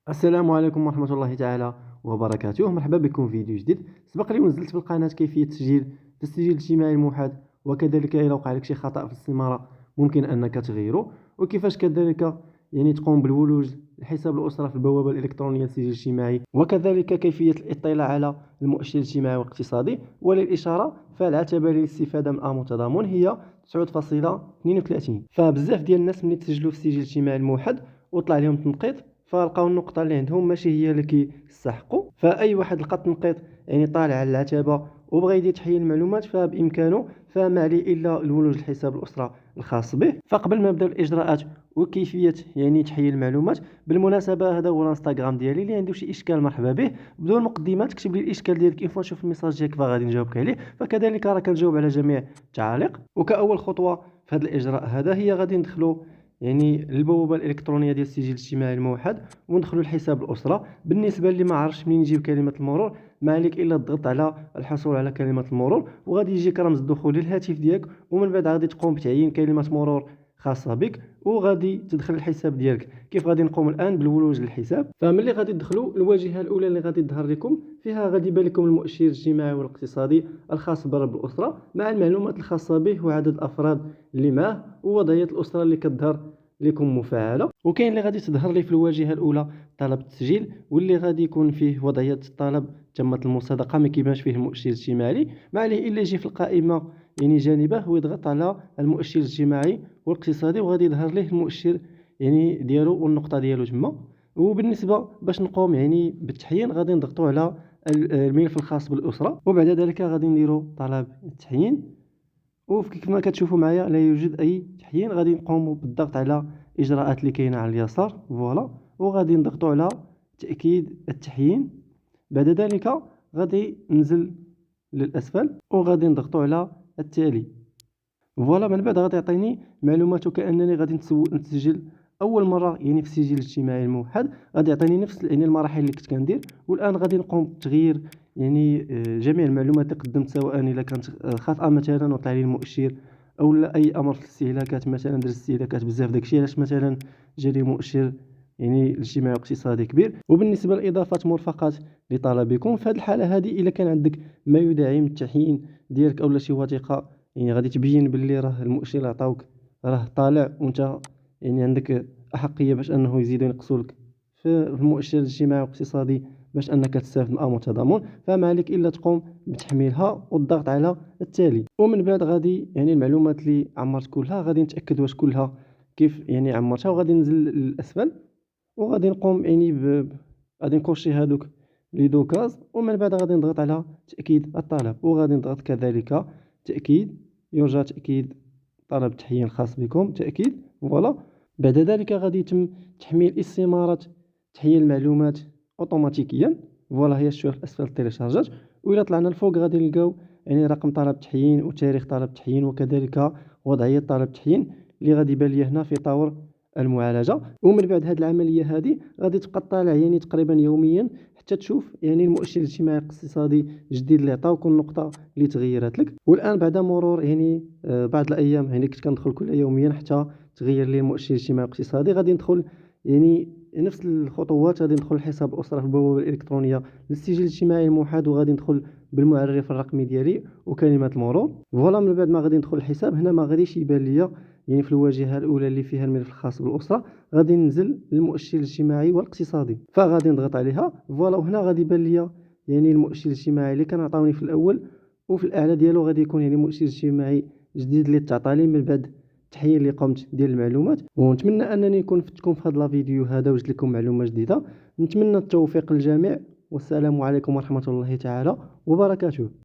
السلام عليكم ورحمة الله تعالى وبركاته. مرحبا بكم في فيديو جديد. سبق لي ونزلت في القناة كيفية التسجيل الاجتماعي الموحد، وكذلك إذا وقع لك شي خطأ في الاستمارة ممكن أنك تغيره، وكيفاش كذلك تقوم بالولوج لحساب الأسرة في البوابة الإلكترونية للتسجيل الاجتماعي، وكذلك كيفية الاطلاع على المؤشر الاجتماعي والاقتصادي. وللإشارة فالعتبة للاستفادة من آمو تضامن هي 9.32. فبزاف ديال الناس ملي تسجلوا في التسجيل الاجتماعي الموحد وطلع لهم تنقيط، فلقاو النقطة اللي عندهم ماشي هي اللي كيستحقوا. فأي واحد لقى التنقيط طالع على العتبة وبغى يدير تحيين المعلومات فبإمكانه، فما عليه إلا الولوج لحساب الأسرة الخاص به. فقبل ما نبداو الإجراءات وكيفية تحيين المعلومات، بالمناسبة هذا هو الانستغرام ديالي، اللي عنده شي إشكال مرحبا به. بدون مقدمات كتب لي الإشكال ديالك، إن فوا نشوف الميساج ديالك فغادي نجاوبك عليه، فكذلك راه كنجاوب على جميع التعاليق. وكأول خطوة في هذا الإجراء هذا هي غادي ندخلوا البوابه الالكترونيه ديال التسجيل الاجتماعي الموحد وندخلوا لحساب الاسره. بالنسبه اللي ما عرفش منين يجيب كلمه المرور، ما عليك الا الضغط على الحصول على كلمه المرور، وغادي يجيك رمز الدخول للهاتف ديالك، ومن بعد غادي تقوم بتعيين كلمه مرور خاصه بك وغادي تدخل الحساب ديالك. كيف غادي نقوم الان بالولوج للحساب؟ فملي غادي تدخلوا الواجهه الاولى اللي غادي تظهر لكم فيها غادي يبان لكم المؤشر الاجتماعي والاقتصادي الخاص برب الاسره مع المعلومات الخاصه به وعدد الافراد اللي معه ووضعيه الاسره اللي كتظهر لكم مفعله. وكاين اللي غادي تظهر لي في الواجهه الاولى طلب التسجيل، واللي غادي يكون فيه وضعيه الطلب تمت المصادقه، ما كيبانش فيه المؤشر الاجتماعي. ما عليه الا يجي في القائمه جانبه ويضغط على المؤشر الاجتماعي والاقتصادي وغادي يظهر ليه المؤشر ديالو والنقطه ديالو تما. وبالنسبه باش نقوم بالتحيين غادي نضغطوا على الملف الخاص بالاسره، وبعد ذلك غادي نديروا طلب التحيين. وكيف ما كتشوفوا معايا لا يوجد اي تحيين. غادي نقوموا بالضغط على الاجراءات اللي كاينه على اليسار فوالا، وغادي نضغطوا على تاكيد التحيين. بعد ذلك غادي ننزل للاسفل وغادي نضغطوا على التالي فوالا. من بعد غادي يعطيني معلومات كانني غادي نتسجل اول مره في التسجيل الاجتماعي الموحد. غادي يعطيني نفس المراحل اللي كنت كندير، والان غادي نقوم بتغيير جميع المعلومات اللي قدمت، سواء الا كانت خاطئه مثلا وطلع لي المؤشر، او لا اي امر في الاستهلاكات مثلا درت استهلاكات بزاف داكشي علاش مثلا جالي مؤشر الاجتماعي والاقتصادي كبير. وبالنسبه لاضافه مرافقات لطلبكم، في هذه الحاله هذه الا كان عندك ما يدعم التحيين ديالك او شي وثيقه غادي تبين باللي راه المؤشر اللي عطاوك راه طالع، وانت عندك احقيه باش انه يزيدوا ينقصوا لك في المؤشر الاجتماعي والاقتصادي باش انك تستافد من امر التضامن، فما عليك الا تقوم بتحميلها والضغط على التالي. ومن بعد غادي المعلومات اللي عمرت كلها غادي نتاكد واش كلها كيف عمرتها، وغادي ننزل للاسفل وغادي نقوم غادي نكوشي هذوك لي دوكاز. ومن بعد غادي نضغط على تاكيد الطلب، وغادي نضغط كذلك تاكيد، يرجى تاكيد طلب التحيين الخاص بكم، تاكيد فوالا. بعد ذلك غادي يتم تحميل استمارة تحيين المعلومات اوتوماتيكيا فوالا، هي شوف اسفل التيليشارجات. والى طلعنا الفوق غادي نلقاو رقم طلب التحيين وتاريخ طلب التحيين وكذلك وضعية طلب التحيين اللي غادي يبان لي هنا في طور المعالجه. ومن بعد هذه العمليه هذه غادي تبقى طالع تقريبا يوميا حتى تشوف المؤشر الاجتماعي الاقتصادي الجديد اللي عطاوك والنقطه اللي تغيرت لك. والان بعد مرور بعض الايام كنت كندخل كل يوميا حتى تغير لي المؤشر الاجتماعي الاقتصادي. غادي ندخل نفس الخطوات، غادي ندخل لحساب الاسره في البوابه الالكترونيه للتسجيل الاجتماعي الموحد، وغادي ندخل بالمعرف الرقمي ديالي وكلمه المرور فوالا. من بعد ما غادي ندخل الحساب هنا ما غاديش يبان ليا في الواجهه الاولى اللي فيها الملف الخاص بالاسره، غادي ننزل للمؤشر الاجتماعي والاقتصادي فغادي نضغط عليها فوالا. وهنا غادي يبان ليا المؤشر الاجتماعي اللي كان عطاوني في الاول، وفي الاعلى ديالو غادي يكون مؤشر اجتماعي جديد اللي تعطى لي من بعد التحيين اللي قمت ديال المعلومات. ونتمنى انني نكون فتكم في هذا الفيديو هذا وجدت لكم معلومه جديده. نتمنى التوفيق للجميع، والسلام عليكم ورحمه الله تعالى وبركاته.